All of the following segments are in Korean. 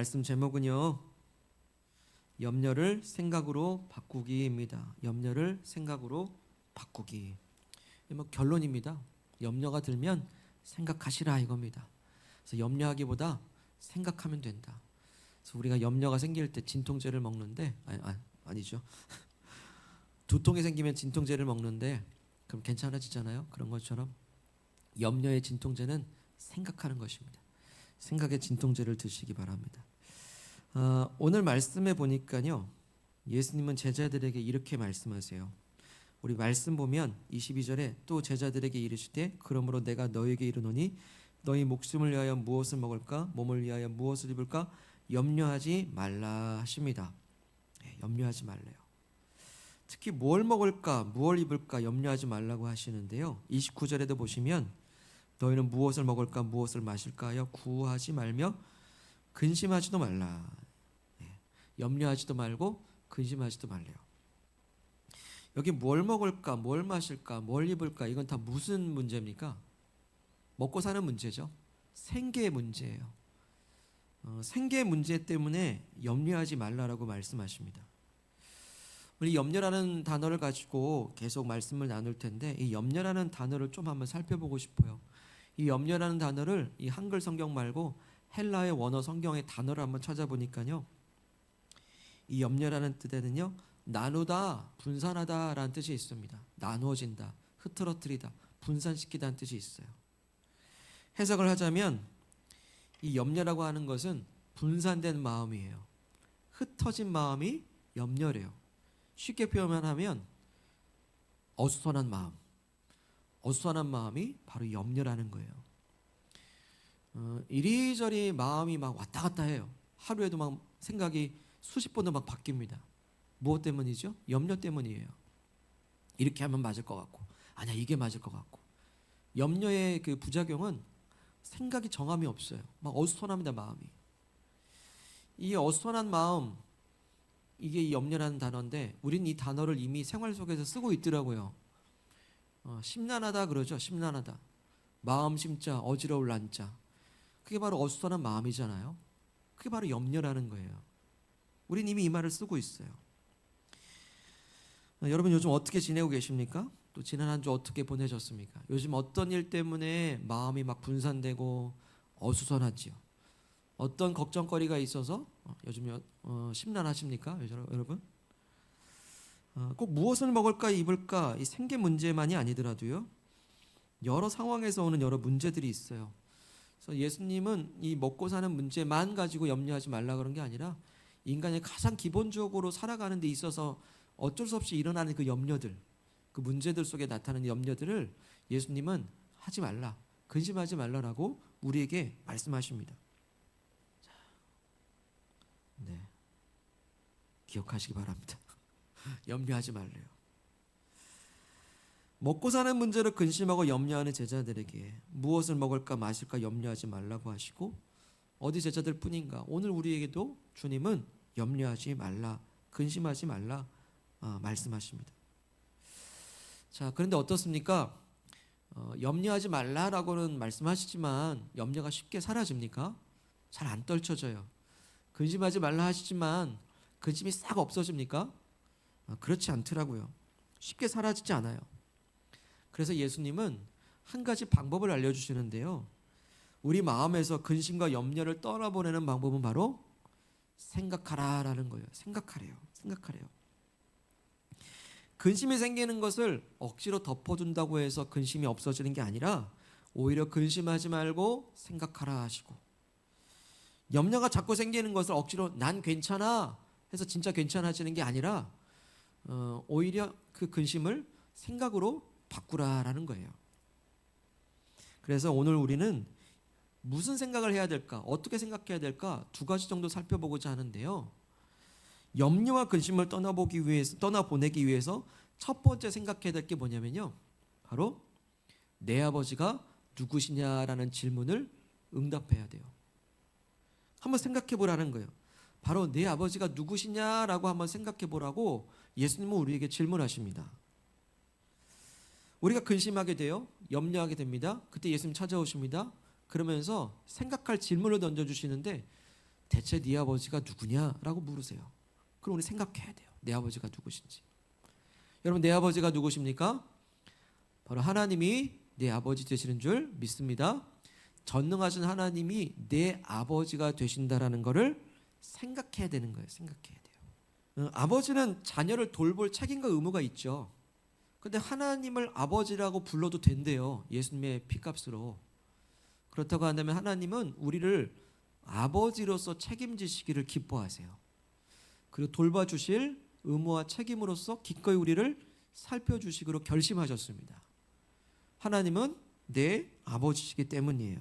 말씀 제목은요, 염려를 생각으로 바꾸기입니다. 염려를 생각으로 바꾸기. 뭐 결론입니다. 염려가 들면 생각하시라 이겁니다. 그래서 염려하기보다 생각하면 된다. 그래서 우리가 염려가 생길 때 진통제를 먹는데 아니죠. 두통이 생기면 진통제를 먹는데 그럼 괜찮아지잖아요. 그런 것처럼 염려의 진통제는 생각하는 것입니다. 생각의 진통제를 드시기 바랍니다. 오늘 말씀에 보니까요, 예수님은 제자들에게 이렇게 말씀하세요. 우리 말씀 보면 22절에 또 제자들에게 이르시되 그러므로 내가 너에게 이르노니 너희 목숨을 위하여 무엇을 먹을까 몸을 위하여 무엇을 입을까 염려하지 말라 하십니다. 염려하지 말래요. 특히 뭘 먹을까 무엇을 입을까 염려하지 말라고 하시는데요, 29절에도 보시면 너희는 무엇을 먹을까 무엇을 마실까 하여 구하지 말며 근심하지도 말라. 염려하지도 말고 근심하지도 말래요. 여기 뭘 먹을까 뭘 마실까 뭘 입을까 이건 다 무슨 문제입니까? 먹고 사는 문제죠. 생계의 문제예요. 생계의 문제 때문에 염려하지 말라라고 말씀하십니다. 우리 염려라는 단어를 가지고 계속 말씀을 나눌 텐데 이 염려라는 단어를 좀 한번 살펴보고 싶어요. 이 염려라는 단어를 이 한글 성경 말고 헬라의 원어 성경의 단어를 한번 찾아보니까요, 이 염려라는 뜻에는요, 나누다, 분산하다라는 뜻이 있습니다. 나누어진다, 흐트러뜨리다, 분산시키다는 뜻이 있어요. 해석을 하자면 이 염려라고 하는 것은 분산된 마음이에요. 흩어진 마음이 염려래요. 쉽게 표현하면 어수선한 마음, 어수선한 마음이 바로 염려라는 거예요. 이리저리 마음이 막 왔다 갔다 해요. 하루에도 막 생각이 수십 번도 막 바뀝니다. 무엇 때문이죠? 염려 때문이에요. 이렇게 하면 맞을 것 같고, 아니야 이게 맞을 것 같고. 염려의 그 부작용은 생각이 정함이 없어요. 막 어수선합니다 마음이. 이 어수선한 마음, 이게 이 염려라는 단어인데 우린 이 단어를 이미 생활 속에서 쓰고 있더라고요. 심란하다 그러죠. 심란하다. 마음 심자 어지러울 난자. 그게 바로 어수선한 마음이잖아요. 그게 바로 염려라는 거예요. 우린 이미 이 말을 쓰고 있어요. 여러분 요즘 어떻게 지내고 계십니까? 또 지난 한 주 어떻게 보내셨습니까? 요즘 어떤 일 때문에 마음이 막 분산되고 어수선하지요? 어떤 걱정거리가 있어서 요즘 심란하십니까? 여러분? 꼭 무엇을 먹을까 입을까 이 생계 문제만이 아니더라도요, 여러 상황에서 오는 여러 문제들이 있어요. 그래서 예수님은 이 먹고 사는 문제만 가지고 염려하지 말라 그런 게 아니라 인간이 가장 기본적으로 살아가는 데 있어서 어쩔 수 없이 일어나는 그 염려들, 그 문제들 속에 나타나는 염려들을 예수님은 하지 말라, 근심하지 말라라고 우리에게 말씀하십니다. 네, 기억하시기 바랍니다. 염려하지 말래요. 먹고 사는 문제로 근심하고 염려하는 제자들에게 무엇을 먹을까 마실까 염려하지 말라고 하시고, 어디 제자들 뿐인가 오늘 우리에게도 주님은 염려하지 말라, 근심하지 말라 말씀하십니다. 자, 그런데 어떻습니까? 염려하지 말라라고는 말씀하시지만 염려가 쉽게 사라집니까? 잘 안 떨쳐져요. 근심하지 말라 하시지만 근심이 싹 없어집니까? 그렇지 않더라고요. 쉽게 사라지지 않아요. 그래서 예수님은 한 가지 방법을 알려주시는데요, 우리 마음에서 근심과 염려를 떠나보내는 방법은 바로 생각하라라는 거예요. 생각하래요. 근심이 생기는 것을 억지로 덮어둔다고 해서 근심이 없어지는 게 아니라 오히려 근심하지 말고 생각하라 하시고, 염려가 자꾸 생기는 것을 억지로 난 괜찮아 해서 진짜 괜찮아지는 게 아니라 오히려 그 근심을 생각으로 바꾸라라는 거예요. 그래서 오늘 우리는 무슨 생각을 해야 될까, 어떻게 생각해야 될까 두 가지 정도 살펴보고자 하는데요, 염려와 근심을 떠나보내기 위해서 첫 번째 생각해야 될 게 뭐냐면요, 바로 내 아버지가 누구시냐라는 질문을 응답해야 돼요. 한번 생각해 보라는 거예요. 바로 내 아버지가 누구시냐라고 한번 생각해 보라고 예수님은 우리에게 질문하십니다. 우리가 근심하게 돼요. 염려하게 됩니다. 그때 예수님 찾아오십니다. 그러면서 생각할 질문을 던져주시는데 대체 네 아버지가 누구냐라고 물으세요. 그럼 우리 생각해야 돼요. 내 아버지가 누구신지. 여러분, 내 아버지가 누구십니까? 바로 하나님이 내 아버지 되시는 줄 믿습니다. 전능하신 하나님이 내 아버지가 되신다라는 것을 생각해야 되는 거예요. 생각해야 돼요. 아버지는 자녀를 돌볼 책임과 의무가 있죠. 근데 하나님을 아버지라고 불러도 된대요. 예수님의 피값으로. 그렇다고 한다면 하나님은 우리를 아버지로서 책임지시기를 기뻐하세요. 그리고 돌봐주실 의무와 책임으로서 기꺼이 우리를 살펴주시기로 결심하셨습니다. 하나님은 내 아버지시기 때문이에요.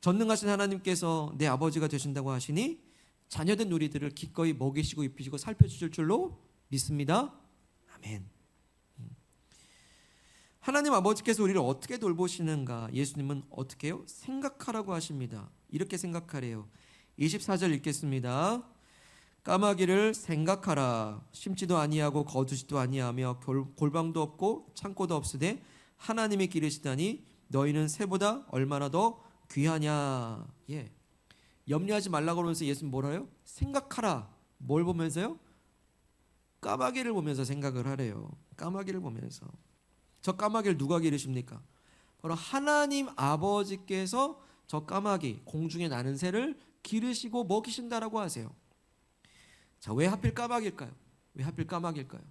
전능하신 하나님께서 내 아버지가 되신다고 하시니 자녀된 우리들을 기꺼이 먹이시고 입히시고 살펴주실 줄로 믿습니다. 아멘. 하나님 아버지께서 우리를 어떻게 돌보시는가? 예수님은 어떻게 해요? 생각하라고 하십니다. 이렇게 생각하래요. 24절 읽겠습니다. 까마귀를 생각하라. 심지도 아니하고 거두지도 아니하며 골방도 없고 창고도 없으되 하나님이 기르시다니 너희는 새보다 얼마나 더 귀하냐. 예. 염려하지 말라고 그러면서 예수님 뭐라요? 생각하라. 뭘 보면서요? 까마귀를 보면서 생각을 하래요. 까마귀를 보면서. 저 까마귀를 누가 기르십니까? 바로 하나님 아버지께서 저 까마귀, 공중에 나는 새를 기르시고 먹이신다라고 하세요. 자, 왜 하필 까마귀일까요? 왜 하필 까마귀일까요?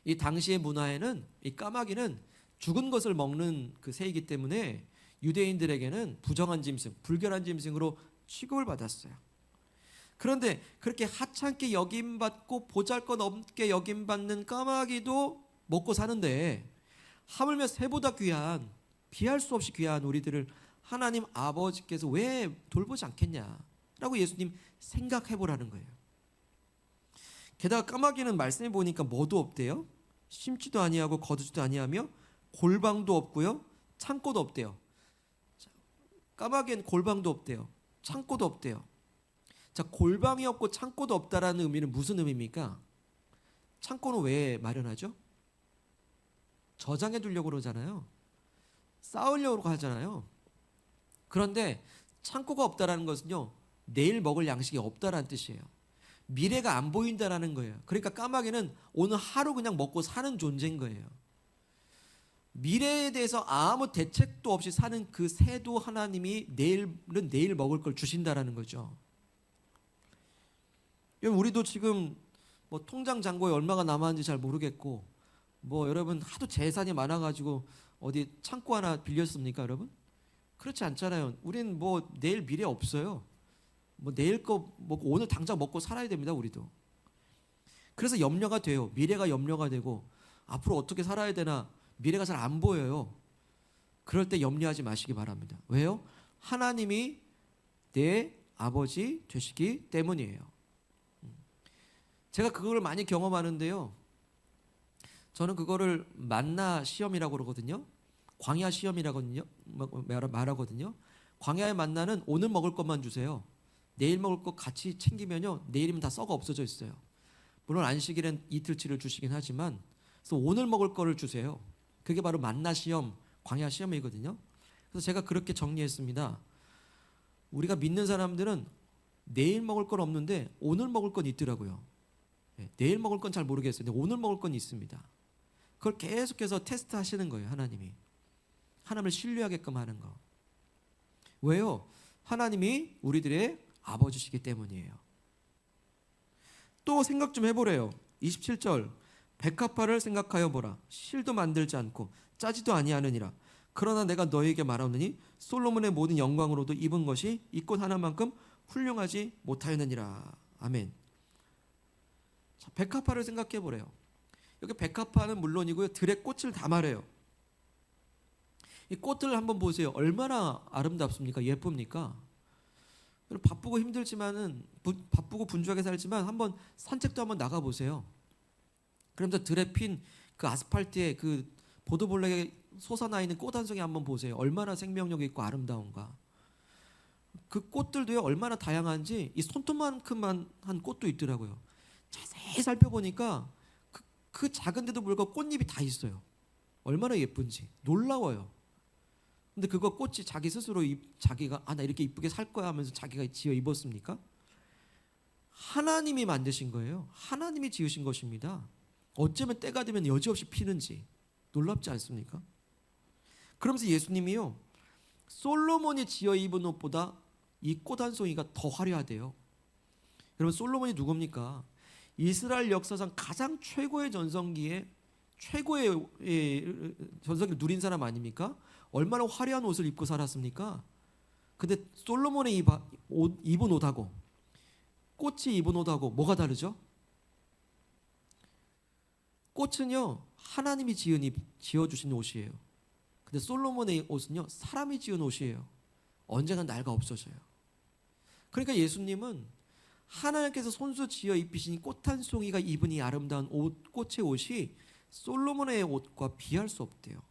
이 당시의 문화에는 이 까마귀는 죽은 것을 먹는 그 새이기 때문에 유대인들에게는 부정한 짐승, 불결한 짐승으로 취급을 받았어요. 그런데 그렇게 하찮게 여김받고 보잘것없게 여김받는 까마귀도 먹고 사는데 하물며 새보다 귀한, 비할 수 없이 귀한 우리들을 하나님 아버지께서 왜 돌보지 않겠냐라고 예수님 생각해 보라는 거예요. 게다가 까마귀는 말씀해 보니까 뭐도 없대요. 심지도 아니하고 거두지도 아니하며 골방도 없고요, 창고도 없대요. 까마귀는 골방도 없대요, 창고도 없대요. 자, 골방이 없고 창고도 없다라는 의미는 무슨 의미입니까? 창고는 왜 마련하죠? 저장해 두려고 그러잖아요. 쌓으려고 하잖아요. 그런데 창고가 없다라는 것은요, 내일 먹을 양식이 없다라는 뜻이에요. 미래가 안 보인다라는 거예요. 그러니까 까마귀는 오늘 하루 그냥 먹고 사는 존재인 거예요. 미래에 대해서 아무 대책도 없이 사는 그 새도 하나님이 내일은 내일 먹을 걸 주신다라는 거죠. 우리도 지금 뭐 통장 잔고에 얼마가 남았는지 잘 모르겠고, 뭐 여러분 하도 재산이 많아가지고 어디 창고 하나 빌렸습니까, 여러분? 그렇지 않잖아요. 우린 뭐 내일 미래 없어요. 뭐 내일 거 먹고 오늘 당장 먹고 살아야 됩니다, 우리도. 그래서 염려가 돼요. 미래가 염려가 되고 앞으로 어떻게 살아야 되나 미래가 잘 안 보여요. 그럴 때 염려하지 마시기 바랍니다. 왜요? 하나님이 내 아버지 되시기 때문이에요. 제가 그걸 많이 경험하는데요. 저는 그거를 만나 시험이라고 그러거든요. 광야 시험이라거든요. 말하거든요. 광야의 만나는 오늘 먹을 것만 주세요. 내일 먹을 것 같이 챙기면요, 내일이면 다 썩어 없어져 있어요. 물론 안식일엔 이틀치를 주시긴 하지만, 그래서 오늘 먹을 거를 주세요. 그게 바로 만나 시험, 광야 시험이거든요. 그래서 제가 그렇게 정리했습니다. 우리가 믿는 사람들은 내일 먹을 건 없는데 오늘 먹을 건 있더라고요. 내일 먹을 건 잘 모르겠어요. 근데 오늘 먹을 건 있습니다. 그걸 계속해서 테스트 하시는 거예요, 하나님이. 하나님을 신뢰하게끔 하는 거. 왜요? 하나님이 우리들의 아버지시기 때문이에요. 또 생각 좀 해보래요. 27절. 백합화를 생각하여 보라. 실도 만들지 않고 짜지도 아니하느니라. 그러나 내가 너에게 말하노니 솔로몬의 모든 영광으로도 입은 것이 이 꽃 하나만큼 훌륭하지 못하였느니라. 아멘. 자, 백합화를 생각해 보래요. 여기 백합화는 물론이고요, 들의 꽃을 다 말해요. 이 꽃을 한번 보세요. 얼마나 아름답습니까? 예쁩니까? 바쁘고 힘들지만은 바쁘고 분주하게 살지만 한번 산책도 한번 나가 보세요. 그러면서 들에 핀 그 아스팔트에 그 보도블랙에 솟아나 있는 꽃 한 송이 한번 보세요. 얼마나 생명력 있고 아름다운가. 그 꽃들도요, 얼마나 다양한지 이 손톱만큼만 한 꽃도 있더라고요. 자세히 살펴보니까 그 작은데도 불구하고 꽃잎이 다 있어요. 얼마나 예쁜지 놀라워요. 근데 그거 꽃이 자기 스스로 자기가 나 이렇게 이쁘게 살 거야 하면서 자기가 지어 입었습니까? 하나님이 만드신 거예요. 하나님이 지으신 것입니다. 어쩌면 때가 되면 여지없이 피는지 놀랍지 않습니까? 그러면서 예수님이요, 솔로몬이 지어 입은 옷보다 이 꽃 한 송이가 더 화려하대요. 여러분, 솔로몬이 누굽니까? 이스라엘 역사상 가장 최고의 전성기에 최고의 전성기를 누린 사람 아닙니까? 얼마나 화려한 옷을 입고 살았습니까? 근데 솔로몬의 입은 옷하고 꽃이 입은 옷하고 뭐가 다르죠? 꽃은요, 하나님이 지어주신 옷이에요. 근데 솔로몬의 옷은요, 사람이 지은 옷이에요. 언젠가 낡아 없어져요. 그러니까 예수님은 하나님께서 손수 지어 입히신 꽃 한 송이가 입은 이 아름다운 꽃의 옷이 솔로몬의 옷과 비할 수 없대요.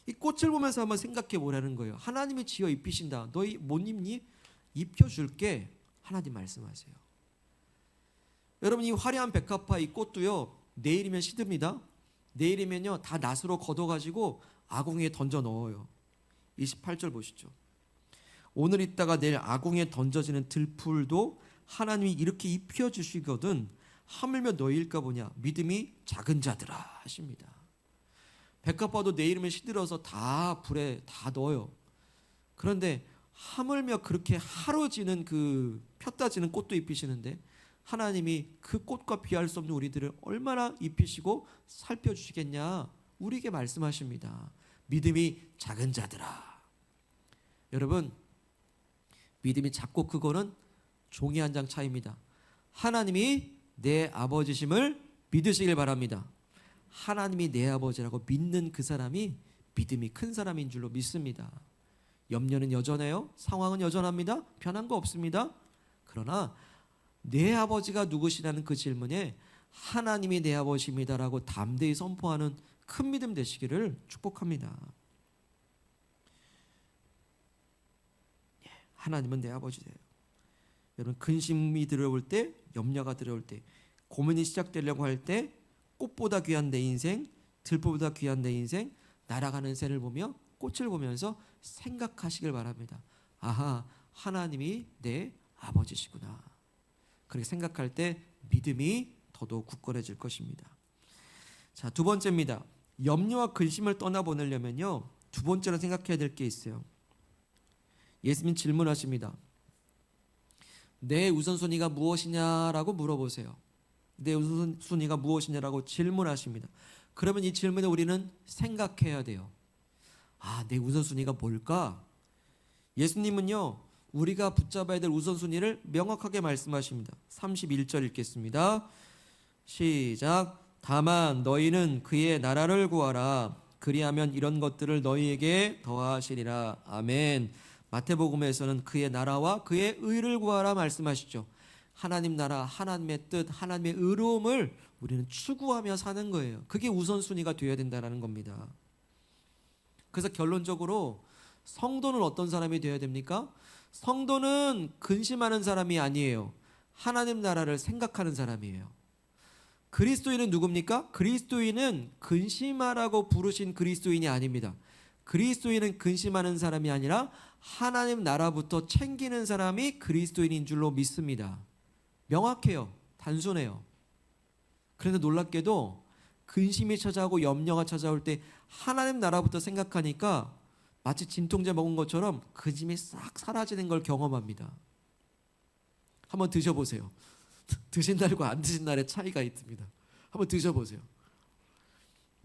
이 꽃을 보면서 한번 생각해 보라는 거예요. 하나님이 지어 입히신다. 너희 못 입니? 입혀줄게. 하나님 말씀하세요. 여러분, 이 화려한 백합화 이 꽃도요, 내일이면 시듭니다. 내일이면요, 다 낫으로 걷어가지고 아궁이에 던져 넣어요. 28절 보시죠. 오늘 있다가 내일 아궁이에 던져지는 들풀도 하나님이 이렇게 입혀주시거든 하물며 너희일까 보냐. 믿음이 작은 자들아 하십니다. 백합화도 내일이면 시들어서 다 불에 다 넣어요. 그런데 하물며 그렇게 하루 지는 그 폈다 지는 꽃도 입히시는데 하나님이 그 꽃과 비할 수 없는 우리들을 얼마나 입히시고 살펴주시겠냐 우리에게 말씀하십니다. 믿음이 작은 자들아. 여러분, 믿음이 작고 크고는 종이 한 장 차이입니다. 하나님이 내 아버지심을 믿으시길 바랍니다. 하나님이 내 아버지라고 믿는 그 사람이 믿음이 큰 사람인 줄로 믿습니다. 염려는 여전해요. 상황은 여전합니다. 변한 거 없습니다. 그러나 내 아버지가 누구시라는 그 질문에 하나님이 내 아버지입니다라고 담대히 선포하는 큰 믿음 되시기를 축복합니다. 하나님은 내 아버지예요. 여러분, 근심이 들어올 때, 염려가 들어올 때, 고민이 시작되려고 할 때 꽃보다 귀한 내 인생, 들보다 귀한 내 인생, 날아가는 새를 보며 꽃을 보면서 생각하시길 바랍니다. 아하, 하나님이 내 아버지시구나. 그렇게 생각할 때 믿음이 더더욱 굳건해질 것입니다. 자, 두 번째입니다. 염려와 근심을 떠나보내려면요, 두 번째로 생각해야 될 게 있어요. 예수님 질문하십니다. 내 우선순위가 무엇이냐라고 물어보세요. 내 우선순위가 무엇이냐라고 질문하십니다. 그러면 이 질문에 우리는 생각해야 돼요. 아, 내 우선순위가 뭘까? 예수님은요, 우리가 붙잡아야 될 우선순위를 명확하게 말씀하십니다. 31절 읽겠습니다. 시작. 다만 너희는 그의 나라를 구하라. 그리하면 이런 것들을 너희에게 더하시리라. 아멘. 마태복음에서는 그의 나라와 그의 의를 구하라 말씀하시죠. 하나님 나라, 하나님의 뜻, 하나님의 의로움을 우리는 추구하며 사는 거예요. 그게 우선순위가 되어야 된다는 겁니다. 그래서 결론적으로 성도는 어떤 사람이 되어야 됩니까? 성도는 근심하는 사람이 아니에요. 하나님 나라를 생각하는 사람이에요. 그리스도인은 누굽니까? 그리스도인은 근심하라고 부르신 그리스도인이 아닙니다. 그리스도인은 근심하는 사람이 아니라 하나님 나라부터 챙기는 사람이 그리스도인인 줄로 믿습니다. 명확해요. 단순해요. 그런데 놀랍게도 근심이 찾아오고 염려가 찾아올 때 하나님 나라부터 생각하니까 마치 진통제 먹은 것처럼 근심이 싹 사라지는 걸 경험합니다. 한번 드셔보세요. 드신 날과 안 드신 날의 차이가 있습니다. 한번 드셔보세요.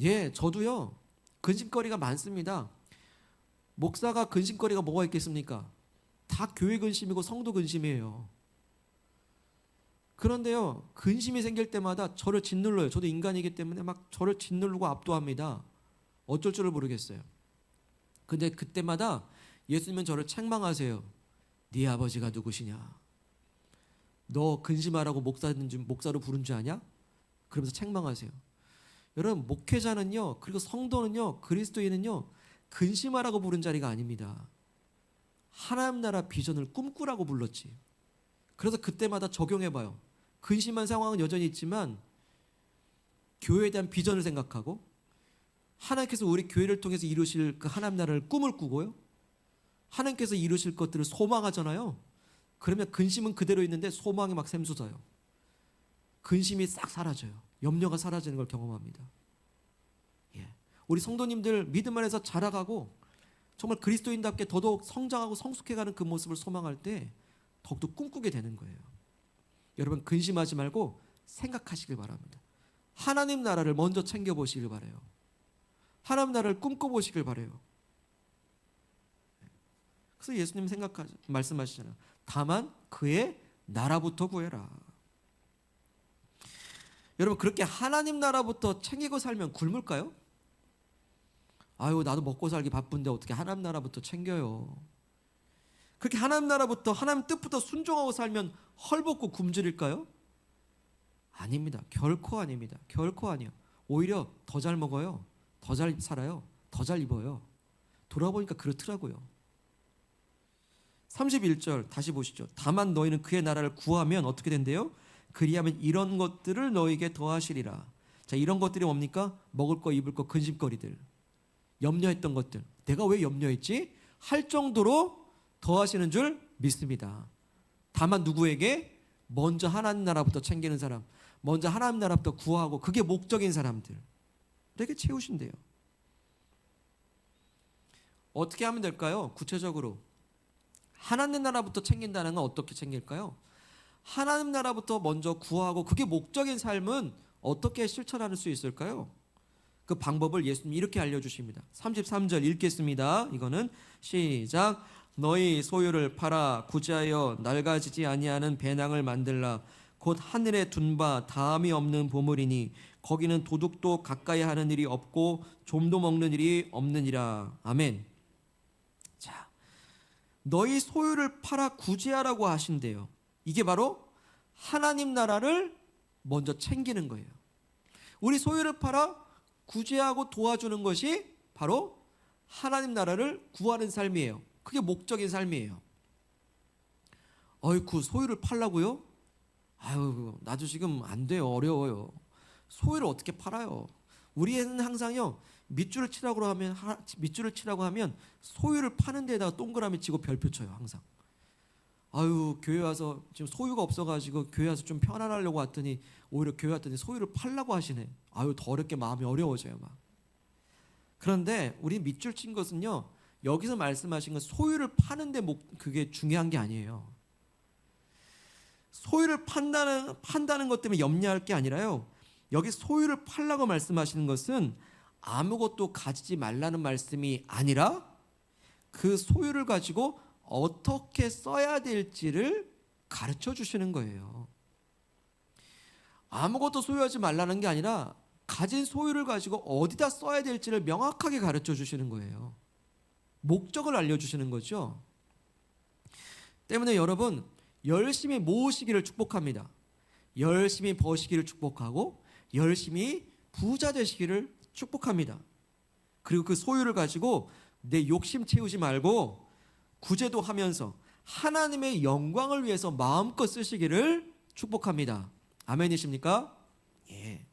예, 저도요, 근심거리가 많습니다. 목사가 근심거리가 뭐가 있겠습니까? 다 교회 근심이고 성도 근심이에요. 그런데요, 근심이 생길 때마다 저를 짓눌러요. 저도 인간이기 때문에 막 저를 짓누르고 압도합니다. 어쩔 줄을 모르겠어요. 근데 그때마다 예수님은 저를 책망하세요. 네 아버지가 누구시냐? 너 근심하라고 목사로 부른 줄 아냐? 그러면서 책망하세요. 여러분, 목회자는요, 그리고 성도는요, 그리스도인은요, 근심하라고 부른 자리가 아닙니다. 하나님 나라 비전을 꿈꾸라고 불렀지. 그래서 그때마다 적용해봐요. 근심한 상황은 여전히 있지만 교회에 대한 비전을 생각하고 하나님께서 우리 교회를 통해서 이루실 그 하나님 나라를 꿈을 꾸고요. 하나님께서 이루실 것들을 소망하잖아요. 그러면 근심은 그대로 있는데 소망이 막 샘솟아요. 근심이 싹 사라져요. 염려가 사라지는 걸 경험합니다. 예. 우리 성도님들 믿음 안에서 자라가고 정말 그리스도인답게 더더욱 성장하고 성숙해가는 그 모습을 소망할 때 더욱더 꿈꾸게 되는 거예요. 여러분 근심하지 말고 생각하시길 바랍니다. 하나님 나라를 먼저 챙겨보시길 바라요. 하나님 나라를 꿈꿔보시길 바라요. 그래서 예수님 말씀하시잖아요. 다만 그의 나라부터 구해라. 여러분 그렇게 하나님 나라부터 챙기고 살면 굶을까요? 아유 나도 먹고 살기 바쁜데 어떻게 하나님 나라부터 챙겨요. 그렇게 하나님 나라부터 하나님 뜻부터 순종하고 살면 헐벗고 굶주릴까요? 아닙니다. 결코 아닙니다. 결코 아니요. 오히려 더 잘 먹어요. 더 잘 살아요. 더 잘 입어요. 돌아보니까 그렇더라고요. 31절 다시 보시죠. 다만 너희는 그의 나라를 구하면 어떻게 된대요? 그리하면 이런 것들을 너희에게 더하시리라. 자, 이런 것들이 뭡니까? 먹을 거, 입을 거, 근심거리들. 염려했던 것들. 내가 왜 염려했지? 할 정도로 더하시는 줄 믿습니다. 다만 누구에게? 먼저 하나님 나라부터 챙기는 사람. 먼저 하나님 나라부터 구하고 그게 목적인 사람들. 되게 채우신대요. 어떻게 하면 될까요? 구체적으로. 하나님 나라부터 챙긴다는 건 어떻게 챙길까요? 하나님 나라부터 먼저 구하고 그게 목적인 삶은 어떻게 실천할 수 있을까요? 그 방법을 예수님이 이렇게 알려주십니다. 33절 읽겠습니다. 이거는 시작. 너희 소유를 팔아 구제하여 낡아지지 아니하는 배낭을 만들라. 곧 하늘에 둔 바 다함이 없는 보물이니 거기는 도둑도 가까이 하는 일이 없고 좀도 먹는 일이 없느니라. 아멘. 자, 너희 소유를 팔아 구제하라고 하신대요. 이게 바로 하나님 나라를 먼저 챙기는 거예요. 우리 소유를 팔아 구제하고 도와주는 것이 바로 하나님 나라를 구하는 삶이에요. 그게 목적인 삶이에요. 어이쿠 소유를 팔라고요? 아유 나도 지금 안 돼요. 어려워요. 소유를 어떻게 팔아요? 우리는 항상요 밑줄을 치라고 하면 소유를 파는 데다가 동그라미 치고 별표 쳐요. 항상. 아유 교회 와서 지금 소유가 없어가지고 교회 와서 좀 편안하려고 왔더니 오히려 교회 왔더니 소유를 팔라고 하시네. 아유 더 어렵게 마음이 어려워져요 막. 그런데 우리 밑줄 친 것은요 여기서 말씀하신 건 소유를 파는데 그게 중요한 게 아니에요. 소유를 판다는 것 때문에 염려할 게 아니라요. 여기 소유를 팔라고 말씀하시는 것은 아무것도 가지지 말라는 말씀이 아니라 그 소유를 가지고 어떻게 써야 될지를 가르쳐 주시는 거예요. 아무것도 소유하지 말라는 게 아니라 가진 소유를 가지고 어디다 써야 될지를 명확하게 가르쳐 주시는 거예요. 목적을 알려주시는 거죠. 때문에 여러분 열심히 모으시기를 축복합니다. 열심히 버시기를 축복하고 열심히 부자 되시기를 축복합니다. 그리고 그 소유를 가지고 내 욕심 채우지 말고 구제도 하면서 하나님의 영광을 위해서 마음껏 쓰시기를 축복합니다. 아멘이십니까? 예.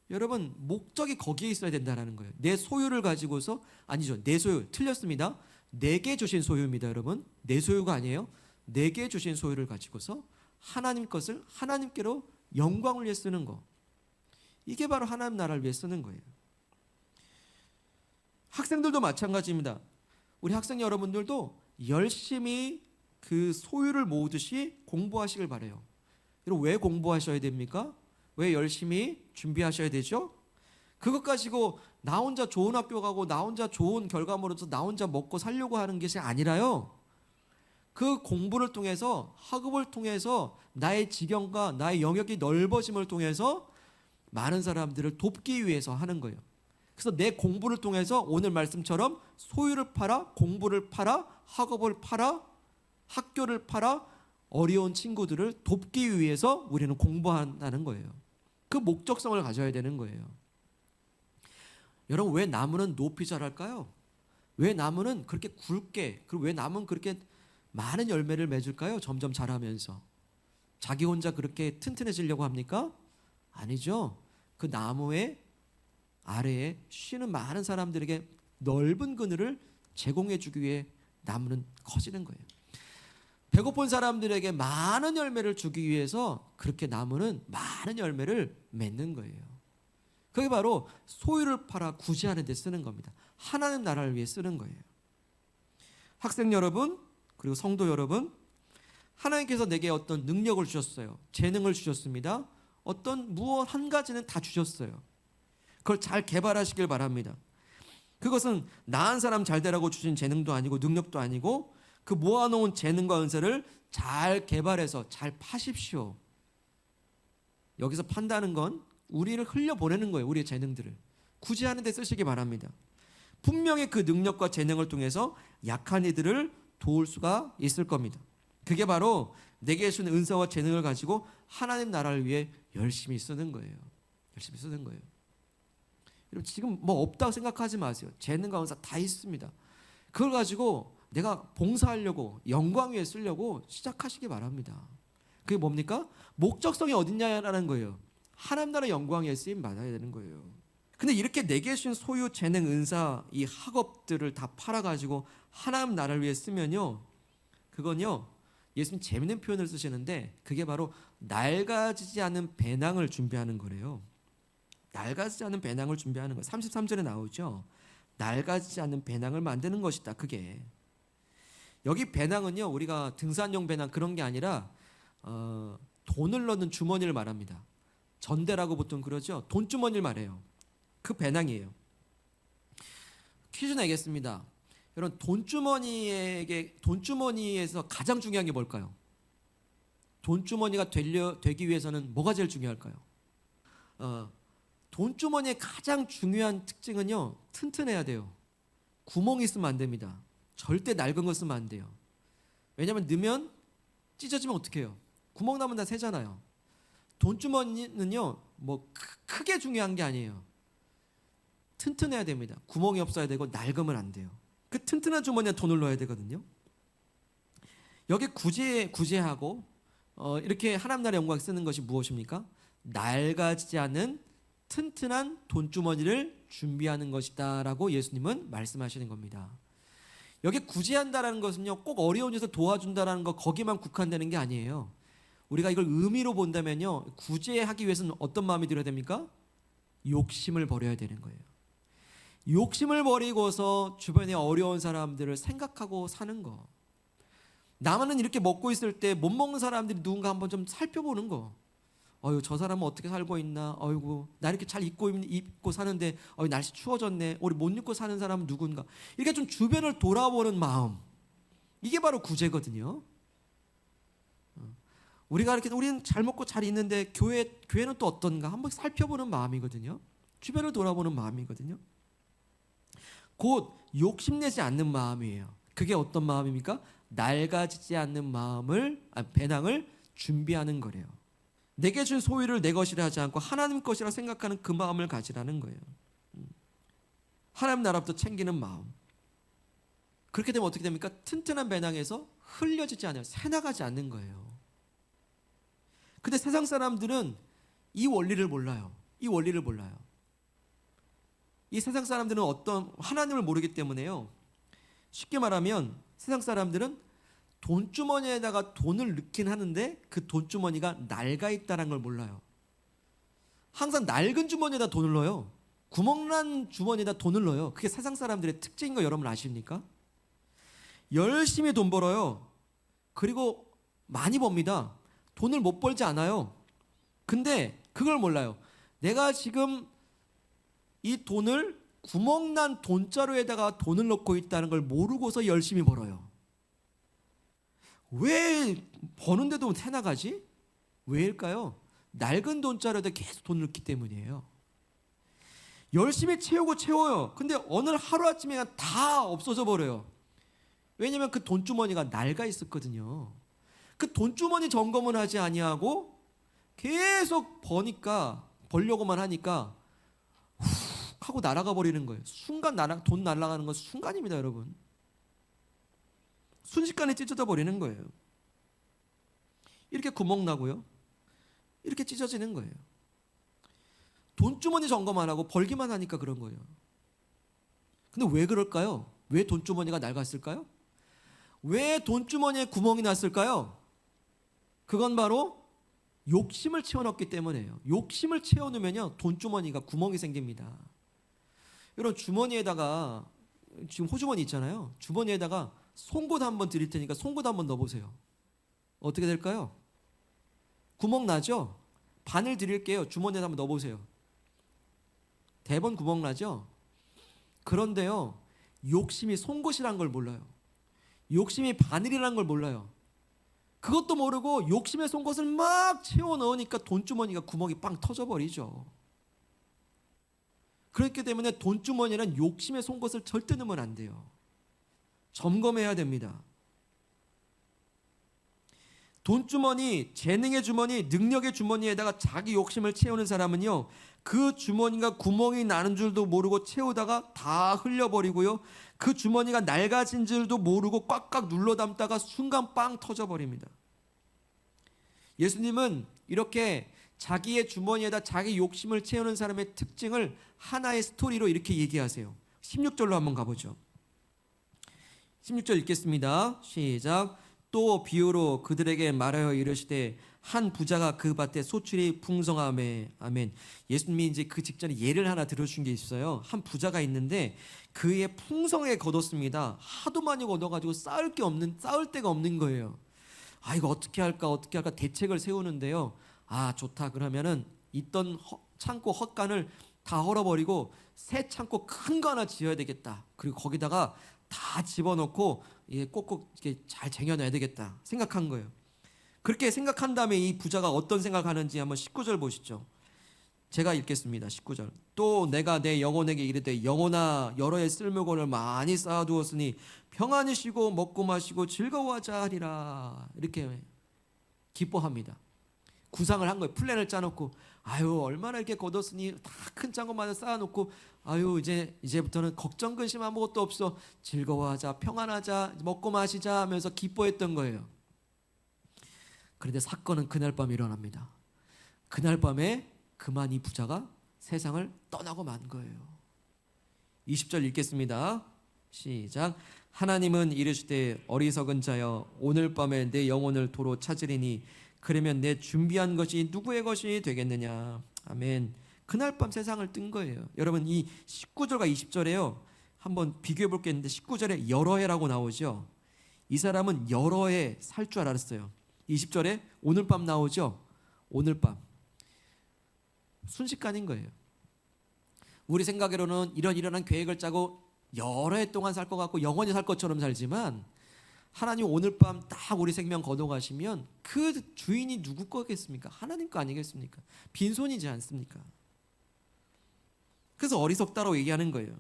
여러분 목적이 거기에 있어야 된다는 거예요. 내 소유를 가지고서 아니죠. 내 소유 틀렸습니다. 내게 주신 소유입니다. 여러분 내 소유가 아니에요. 내게 주신 소유를 가지고서 하나님 것을 하나님께로 영광을 위해 쓰는 거. 이게 바로 하나님 나라를 위해 쓰는 거예요. 학생들도 마찬가지입니다. 우리 학생 여러분들도 열심히 그 소유를 모으듯이 공부하시길 바라요. 여러분 왜 공부하셔야 됩니까? 왜 열심히 준비하셔야 되죠? 그것 가지고 나 혼자 좋은 학교 가고 나 혼자 좋은 결과물로서 나 혼자 먹고 살려고 하는 것이 아니라요. 그 공부를 통해서 학업을 통해서 나의 지경과 나의 영역이 넓어짐을 통해서 많은 사람들을 돕기 위해서 하는 거예요. 그래서 내 공부를 통해서 오늘 말씀처럼 소유를 팔아, 공부를 팔아, 학업을 팔아, 학교를 팔아 어려운 친구들을 돕기 위해서 우리는 공부한다는 거예요. 그 목적성을 가져야 되는 거예요. 여러분 왜 나무는 높이 자랄까요? 왜 나무는 그렇게 굵게 그리고 왜 나무는 그렇게 많은 열매를 맺을까요? 점점 자라면서 자기 혼자 그렇게 튼튼해지려고 합니까? 아니죠. 그 나무의 아래에 쉬는 많은 사람들에게 넓은 그늘을 제공해 주기 위해 나무는 커지는 거예요. 배고픈 사람들에게 많은 열매를 주기 위해서 그렇게 나무는 많은 열매를 맺는 거예요. 그게 바로 소유를 팔아 구제하는 데 쓰는 겁니다. 하나님 나라를 위해 쓰는 거예요. 학생 여러분, 그리고 성도 여러분, 하나님께서 내게 어떤 능력을 주셨어요. 재능을 주셨습니다. 어떤 무엇 한 가지는 다 주셨어요. 그걸 잘 개발하시길 바랍니다. 그것은 나은 사람 잘 되라고 주신 재능도 아니고 능력도 아니고 그 모아놓은 재능과 은사를 잘 개발해서 잘 파십시오. 여기서 판다는 건 우리를 흘려보내는 거예요. 우리의 재능들을 구제하는 데 쓰시기 바랍니다. 분명히 그 능력과 재능을 통해서 약한 이들을 도울 수가 있을 겁니다. 그게 바로 내게 주신 은사와 재능을 가지고 하나님 나라를 위해 열심히 쓰는 거예요. 열심히 쓰는 거예요. 여러분 지금 뭐 없다고 생각하지 마세요. 재능과 은사 다 있습니다. 그걸 가지고 내가 봉사하려고 영광 위에 쓰려고 시작하시기 바랍니다. 그게 뭡니까? 목적성이 어딨냐라는 거예요. 하나님 나라 영광 위에 쓰임 받아야 되는 거예요. 근데 이렇게 내게 주신 소유, 재능, 은사, 이 학업들을 다 팔아가지고 하나님 나라를 위해 쓰면요, 그건요, 예수님 재밌는 표현을 쓰시는데 그게 바로 낡아지지 않은 배낭을 준비하는 거래요. 낡아지지 않은 배낭을 준비하는 거. 33절에 나오죠. 낡아지지 않은 배낭을 만드는 것이다. 그게 여기 배낭은요, 우리가 등산용 배낭 그런 게 아니라 돈을 넣는 주머니를 말합니다. 전대라고 보통 그러죠. 돈 주머니를 말해요. 그 배낭이에요. 퀴즈 내겠습니다. 여러분 돈주머니에서 가장 중요한 게 뭘까요? 돈주머니가 되기 위해서는 뭐가 제일 중요할까요? 돈주머니의 가장 중요한 특징은요, 튼튼해야 돼요. 구멍이 있으면 안 됩니다. 절대 낡은 거 쓰면 안 돼요. 왜냐하면 넣으면 찢어지면 어떡해요? 구멍 나면 다 새잖아요. 돈주머니는요, 뭐 크게 중요한 게 아니에요. 튼튼해야 됩니다. 구멍이 없어야 되고 낡으면 안 돼요. 그 튼튼한 주머니에 돈을 넣어야 되거든요. 여기 구제하고 이렇게 하나님 나라의 영광 쓰는 것이 무엇입니까? 낡아지지 않은 튼튼한 돈주머니를 준비하는 것이다라고 예수님은 말씀하시는 겁니다. 여기 구제한다라는 것은요, 꼭 어려운 일에서 도와준다라는 거 거기만 국한되는 게 아니에요. 우리가 이걸 의미로 본다면요, 구제하기 위해서는 어떤 마음이 들어야 됩니까? 욕심을 버려야 되는 거예요. 욕심을 버리고서 주변에 어려운 사람들을 생각하고 사는 거. 나만은 이렇게 먹고 있을 때 못 먹는 사람들이 누군가 한번 좀 살펴보는 거. 저 사람은 어떻게 살고 있나? 나 이렇게 잘 입고 사는데 날씨 추워졌네. 우리 못 입고 사는 사람은 누군가? 이렇게 좀 주변을 돌아보는 마음. 이게 바로 구제거든요. 우리는 잘 먹고 잘 있는데 교회는 또 어떤가? 한번 살펴보는 마음이거든요. 주변을 돌아보는 마음이거든요. 곧 욕심내지 않는 마음이에요. 그게 어떤 마음입니까? 낡아지지 않는 배낭을 준비하는 거래요. 내게 준 소유를 내 것이라 하지 않고 하나님 것이라 생각하는 그 마음을 가지라는 거예요. 하나님 나라부터 챙기는 마음. 그렇게 되면 어떻게 됩니까? 튼튼한 배낭에서 흘려지지 않아요. 새나가지 않는 거예요. 근데 세상 사람들은 이 원리를 몰라요. 이 세상 사람들은 하나님을 모르기 때문에요. 쉽게 말하면 세상 사람들은 돈주머니에다가 돈을 넣긴 하는데 그 돈주머니가 낡아 있다는 걸 몰라요. 항상 낡은 주머니에다 돈을 넣어요. 구멍난 주머니에다 돈을 넣어요. 그게 세상 사람들의 특징인 거 여러분 아십니까? 열심히 돈 벌어요. 그리고 많이 법니다. 돈을 못 벌지 않아요. 근데 그걸 몰라요. 내가 지금 이 돈을 구멍난 돈자루에다가 돈을 넣고 있다는 걸 모르고서 열심히 벌어요. 왜 버는데도 새나가지? 왜일까요? 낡은 돈자루에다 계속 돈을 넣기 때문이에요. 열심히 채워요. 근데 어느 하루아침에 다 없어져 버려요. 왜냐하면 그 돈주머니가 낡아 있었거든요. 그 돈주머니 점검을 하지 아니하고 계속 벌려고만 하니까 훅 하고 날아가 버리는 거예요. 돈 날아가는 건 순간입니다, 여러분. 순식간에 찢어져 버리는 거예요. 이렇게 구멍 나고요. 이렇게 찢어지는 거예요. 돈주머니 점검 안 하고 벌기만 하니까 그런 거예요. 근데 왜 그럴까요? 왜 돈주머니가 낡았을까요? 왜 돈주머니에 구멍이 났을까요? 그건 바로 욕심을 채워넣기 때문이에요. 욕심을 채워넣으면요, 돈주머니가 구멍이 생깁니다. 이런 주머니에다가, 지금 호주머니 있잖아요. 주머니에다가 송곳 한번 드릴 테니까 송곳 한번 넣어보세요. 어떻게 될까요? 구멍 나죠? 바늘 드릴게요. 주머니에 한번 넣어보세요. 대번 구멍 나죠? 그런데요, 욕심이 송곳이란 걸 몰라요. 욕심이 바늘이란 걸 몰라요. 그것도 모르고 욕심의 송곳을 막 채워 넣으니까 돈주머니가 구멍이 빵 터져버리죠. 그렇기 때문에 돈주머니는 욕심의 송곳을 절대 넣으면 안 돼요. 점검해야 됩니다. 돈주머니, 재능의 주머니, 능력의 주머니에다가 자기 욕심을 채우는 사람은요, 그 주머니가 구멍이 나는 줄도 모르고 채우다가 다 흘려버리고요, 그 주머니가 낡아진 줄도 모르고 꽉꽉 눌러 담다가 순간 빵 터져버립니다. 예수님은 이렇게 자기의 주머니에다 자기 욕심을 채우는 사람의 특징을 하나의 스토리로 이렇게 얘기하세요. 16절로 한번 가보죠. 16절 읽겠습니다. 시작. 또 비유로 그들에게 말하여 이르시되 한 부자가 그 밭에 소출이 풍성하매. 아멘. 예수님이 이제 그 직전에 예를 하나 들어준 게 있어요. 한 부자가 있는데 그의 풍성하게 거뒀습니다. 하도 많이 거둬가지고 쌓을 데가 없는 거예요. 아, 이거 어떻게 할까 대책을 세우는데요. 아, 좋다. 그러면은 있던 창고 헛간을 다 헐어버리고 새 창고 큰 거 하나 지어야 되겠다. 그리고 거기다가 다 집어넣고 꼭꼭 이렇게 잘 쟁여놔야 되겠다 생각한 거예요. 그렇게 생각한 다음에 이 부자가 어떤 생각하는지 한번 19절 보시죠. 제가 읽겠습니다. 19절. 또 내가 내 영혼에게 이르되 영혼아, 여러 해 쓸모건을 많이 쌓아두었으니 평안히 쉬고 먹고 마시고 즐거워하자 하리라. 이렇게 기뻐합니다. 구상을 한 거예요. 플랜을 짜놓고, 아유, 얼마나 이렇게 거뒀으니 다 큰 창고마다 쌓아놓고, 아유, 이제부터는 걱정 근심 아무것도 없어, 즐거워하자, 평안하자, 먹고 마시자 하면서 기뻐했던 거예요. 그런데 사건은 그날 밤 일어납니다. 그날 밤에 그만 이 부자가 세상을 떠나고 만 거예요. 20절 읽겠습니다. 시작. 하나님은 이르시되 어리석은 자여, 오늘 밤에 내 영혼을 도로 찾으리니 그러면 내 준비한 것이 누구의 것이 되겠느냐. 아멘. 그날 밤 세상을 뜬 거예요. 여러분, 이 19절과 20절에요, 한번 비교해 볼 게 있는데 19절에 여러 해라고 나오죠. 이 사람은 여러 해 살 줄 알았어요. 20절에 오늘 밤 나오죠. 오늘 밤. 순식간인 거예요. 우리 생각으로는 이런 계획을 짜고 여러 해 동안 살 것 같고 영원히 살 것처럼 살지만, 하나님 오늘 밤 딱 우리 생명 거둬가시면 그 주인이 누구 거겠습니까? 하나님 거 아니겠습니까? 빈손이지 않습니까? 그래서 어리석다라고 얘기하는 거예요.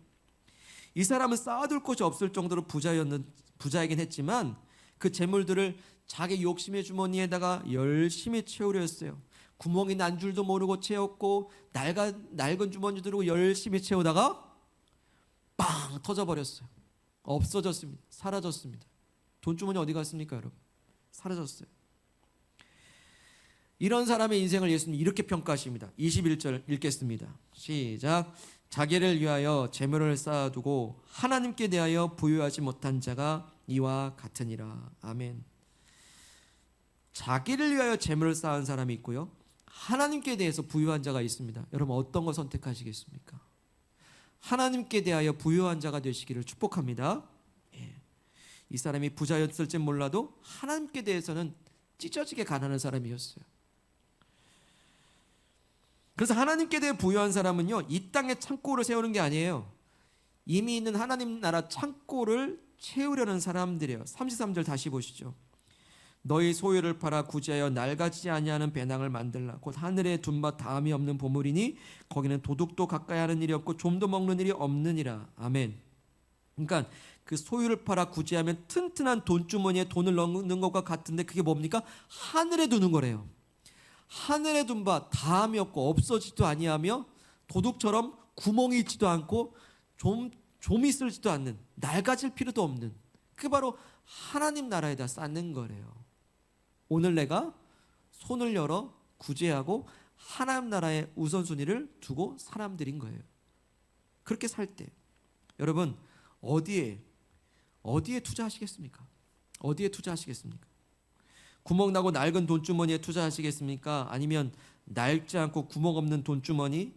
이 사람은 쌓아둘 곳이 없을 정도로 부자이긴 했지만 그 재물들을 자기 욕심의 주머니에다가 열심히 채우려 했어요. 구멍이 난 줄도 모르고 채웠고 낡은 주머니 들고 열심히 채우다가 빵 터져버렸어요. 없어졌습니다. 사라졌습니다. 돈주머니 어디 갔습니까, 여러분? 사라졌어요. 이런 사람의 인생을 예수님 이렇게 평가하십니다. 21절 읽겠습니다. 시작. 자기를 위하여 재물을 쌓아두고 하나님께 대하여 부유하지 못한 자가 이와 같으니라. 아멘. 자기를 위하여 재물을 쌓은 사람이 있고요, 하나님께 대해서 부유한 자가 있습니다. 여러분, 어떤 거 선택하시겠습니까? 하나님께 대하여 부유한 자가 되시기를 축복합니다. 이 사람이 부자였을지 몰라도 하나님께 대해서는 찢어지게 가난한 사람이었어요. 그래서 하나님께 대해 부유한 사람은요, 이 땅에 창고를 세우는 게 아니에요. 이미 있는 하나님 나라 창고를 채우려는 사람들이에요. 33절 다시 보시죠. 너희 소유를 팔아 구제하여 낡아지지 아니하는 배낭을 만들라. 곧 하늘에 둔 바 다함이 없는 보물이니 거기는 도둑도 가까이 하는 일이 없고 좀도 먹는 일이 없느니라. 아멘. 그러니까 그 소유를 팔아 구제하면 튼튼한 돈주머니에 돈을 넣는 것과 같은데, 그게 뭡니까? 하늘에 두는 거래요. 하늘에 둔 바 다함이 없고 없어지도 아니하며 도둑처럼 구멍이 있지도 않고 좀이 쓸지도 않는, 낡아질 필요도 없는, 그게 바로 하나님 나라에다 쌓는 거래요. 오늘 내가 손을 열어 구제하고 하나님 나라의 우선순위를 두고 사람들인 거예요. 그렇게 살 때 여러분 어디에 투자하시겠습니까? 어디에 투자하시겠습니까? 구멍나고 낡은 돈주머니에 투자하시겠습니까? 아니면 낡지 않고 구멍 없는 돈주머니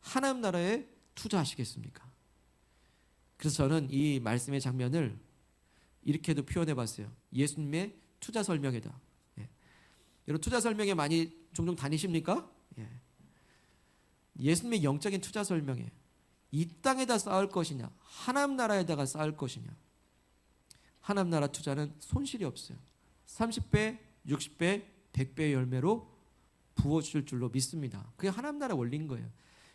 하나님 나라에 투자하시겠습니까? 그래서 저는 이 말씀의 장면을 이렇게도 표현해 봤어요. 예수님의 투자 설명회다. 예. 여러분 투자 설명회 많이 종종 다니십니까? 예. 예수님의 영적인 투자 설명회. 이 땅에다 쌓을 것이냐 하나님 나라에다가 쌓을 것이냐. 하나님 나라 투자는 손실이 없어요. 30배, 60배, 100배의 열매로 부어줄 줄로 믿습니다. 그게 하나님 나라 원리인 거예요.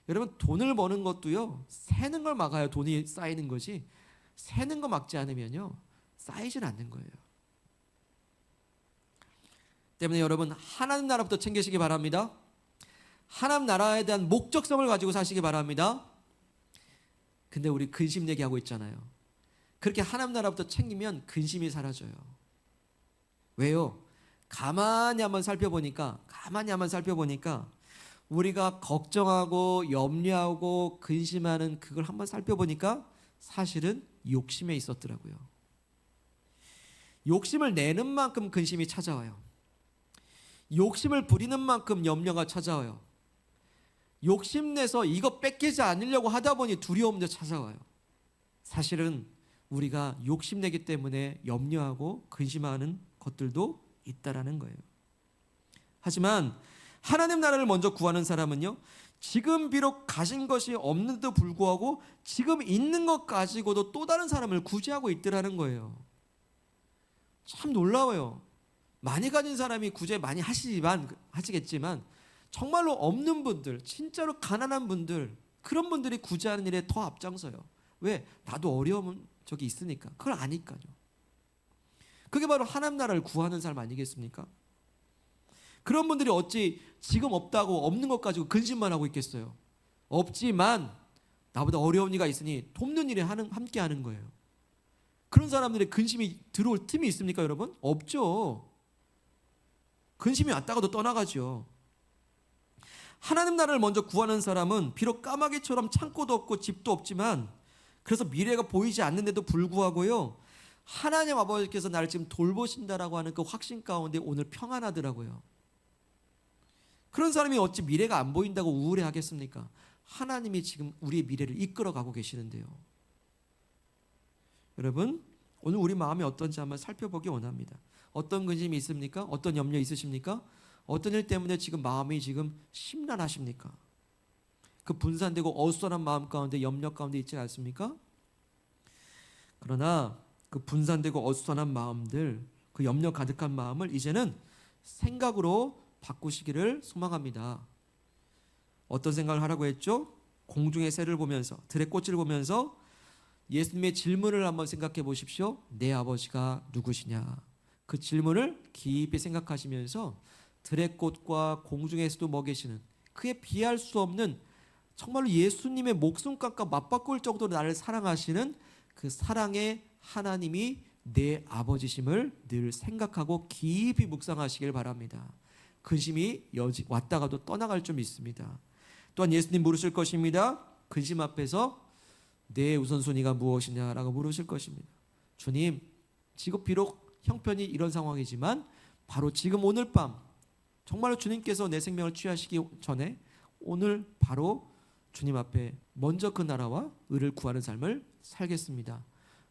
여러분 돈을 버는 것도요 새는 걸 막아야 돈이 쌓이는 거지 새는 거 막지 않으면요 쌓이질 않는 거예요. 때문에 여러분 하나님 나라부터 챙기시기 바랍니다. 하나님 나라에 대한 목적성을 가지고 사시기 바랍니다. 근데 우리 근심 얘기하고 있잖아요. 그렇게 하나님 나라부터 챙기면 근심이 사라져요. 왜요? 가만히 한번 살펴보니까 우리가 걱정하고 염려하고 근심하는 그걸 한번 살펴보니까 사실은 욕심에 있었더라고요. 욕심을 내는 만큼 근심이 찾아와요. 욕심을 부리는 만큼 염려가 찾아와요. 욕심내서 이거 뺏기지 않으려고 하다 보니 두려움도 찾아와요. 사실은 우리가 욕심내기 때문에 염려하고 근심하는 것들도 있다라는 거예요. 하지만 하나님 나라를 먼저 구하는 사람은요 지금 비록 가진 것이 없는데도 불구하고 지금 있는 것 가지고도 또 다른 사람을 구제하고 있더라는 거예요. 참 놀라워요. 많이 가진 사람이 구제 많이 하시겠지만 정말로 없는 분들, 진짜로 가난한 분들, 그런 분들이 구제하는 일에 더 앞장서요. 왜? 나도 어려운 적이 있으니까. 그걸 아니까요. 그게 바로 하나님 나라를 구하는 사람 아니겠습니까? 그런 분들이 어찌 지금 없다고 없는 것 가지고 근심만 하고 있겠어요. 없지만 나보다 어려운 이가 있으니 돕는 일에 함께 하는 거예요. 그런 사람들의 근심이 들어올 틈이 있습니까 여러분? 없죠. 근심이 왔다가도 떠나가죠. 하나님 나라를 먼저 구하는 사람은 비록 까마귀처럼 창고도 없고 집도 없지만 그래서 미래가 보이지 않는데도 불구하고요 하나님 아버지께서 나를 지금 돌보신다라고 하는 그 확신 가운데 오늘 평안하더라고요. 그런 사람이 어찌 미래가 안 보인다고 우울해하겠습니까? 하나님이 지금 우리의 미래를 이끌어가고 계시는데요. 여러분 오늘 우리 마음이 어떤지 한번 살펴보기 원합니다. 어떤 근심이 있습니까? 어떤 염려 있으십니까? 어떤 일 때문에 지금 마음이 지금 심란하십니까? 그 분산되고 어수선한 마음 가운데 염려 가운데 있지 않습니까? 그러나 그 분산되고 어수선한 마음들, 그 염려 가득한 마음을 이제는 생각으로 바꾸시기를 소망합니다. 어떤 생각을 하라고 했죠? 공중의 새를 보면서, 들의 꽃을 보면서 예수님의 질문을 한번 생각해 보십시오. 내 아버지가 누구시냐? 그 질문을 깊이 생각하시면서 들의 꽃과 공중의 새도 먹이시는 그에 비할 수 없는 정말로 예수님의 목숨값과 맞바꿀 정도로 나를 사랑하시는 그 사랑의 하나님이 내 아버지심을 늘 생각하고 깊이 묵상하시길 바랍니다. 근심이 왔다가도 떠나갈 줄 믿습니다. 또한 예수님 물으실 것입니다. 근심 앞에서 내 우선순위가 무엇이냐라고 물으실 것입니다. 주님, 지금 비록 형편이 이런 상황이지만 바로 지금 오늘 밤 정말로 주님께서 내 생명을 취하시기 전에 오늘 바로 주님 앞에 먼저 그 나라와 의를 구하는 삶을 살겠습니다.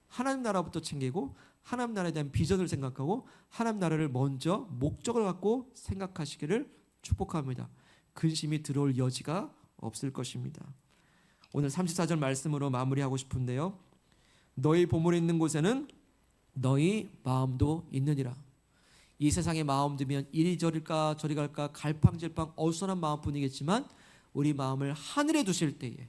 하나님 나라부터 챙기고 하나님 나라에 대한 비전을 생각하고 하나님 나라를 먼저 목적을 갖고 생각하시기를 축복합니다. 근심이 들어올 여지가 없을 것입니다. 오늘 34절 말씀으로 마무리하고 싶은데요. 너희 보물이 있는 곳에는 너희 마음도 있느니라. 이 세상의 마음 들면 이리저리 저리 갈까 갈팡질팡 어수선한 마음뿐이겠지만 우리 마음을 하늘에 두실 때에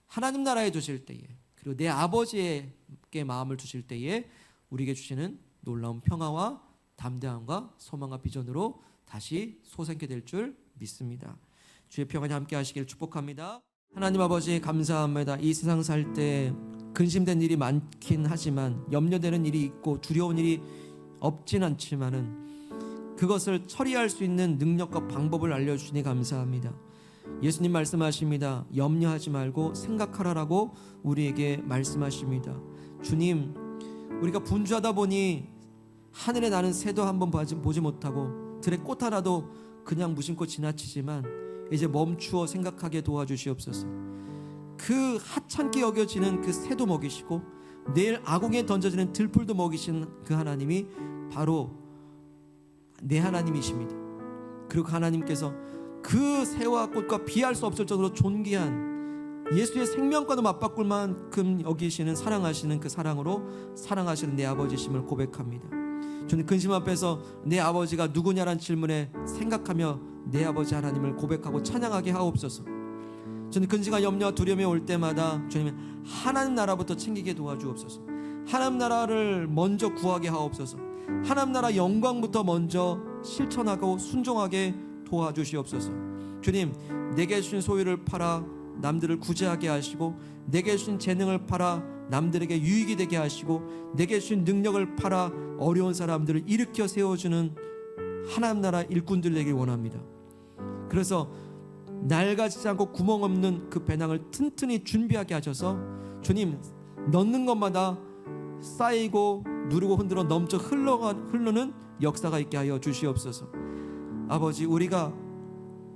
하나님 나라에 두실 때에 그리고 내 아버지에게 마음을 두실 때에 우리에게 주시는 놀라운 평화와 담대함과 소망과 비전으로 다시 솟게 될 줄 믿습니다. 주의 평안이 함께 하시길 축복합니다. 하나님 아버지 감사합니다. 이 세상 살 때 근심된 일이 많긴 하지만 염려되는 일이 있고 두려운 일이 없진 않지만은 그것을 처리할 수 있는 능력과 방법을 알려주시니 감사합니다. 예수님 말씀하십니다. 염려하지 말고 생각하라라고 우리에게 말씀하십니다. 주님, 우리가 분주하다 보니 하늘에 나는 새도 한번 보지 못하고 들의 꽃 하나도 그냥 무심코 지나치지만 이제 멈추어 생각하게 도와주시옵소서. 그 하찮게 여겨지는 그 새도 먹이시고 내일 아궁이에 던져지는 들풀도 먹이신 그 하나님이 바로 내 하나님이십니다. 그리고 하나님께서 그 새와 꽃과 비할 수 없을 정도로 존귀한 예수의 생명과도 맞바꿀 만큼 여기시는 사랑하시는 그 사랑으로 사랑하시는 내 아버지심을 고백합니다. 저는 근심 앞에서 내 아버지가 누구냐란 질문에 생각하며 내 아버지 하나님을 고백하고 찬양하게 하옵소서. 저는 근심과 염려와 두려움이 올 때마다 주님 하나님 나라부터 챙기게 도와주옵소서. 하나님 나라를 먼저 구하게 하옵소서. 하나님 나라 영광부터 먼저 실천하고 순종하게 도와주시옵소서. 주님, 내게 주신 소유를 팔아 남들을 구제하게 하시고, 내게 주신 재능을 팔아 남들에게 유익이 되게 하시고, 내게 주신 능력을 팔아 어려운 사람들을 일으켜 세워주는 하나님 나라 일꾼들 되길 원합니다. 그래서 낡아지지 않고 구멍 없는 그 배낭을 튼튼히 준비하게 하셔서 주님, 넣는 것마다 쌓이고 누르고 흔들어 넘쳐 흐르는 역사가 있게 하여 주시옵소서. 아버지, 우리가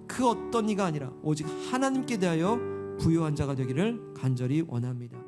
그 어떤 이가 아니라 오직 하나님께 대하여 부유한 자가 되기를 간절히 원합니다.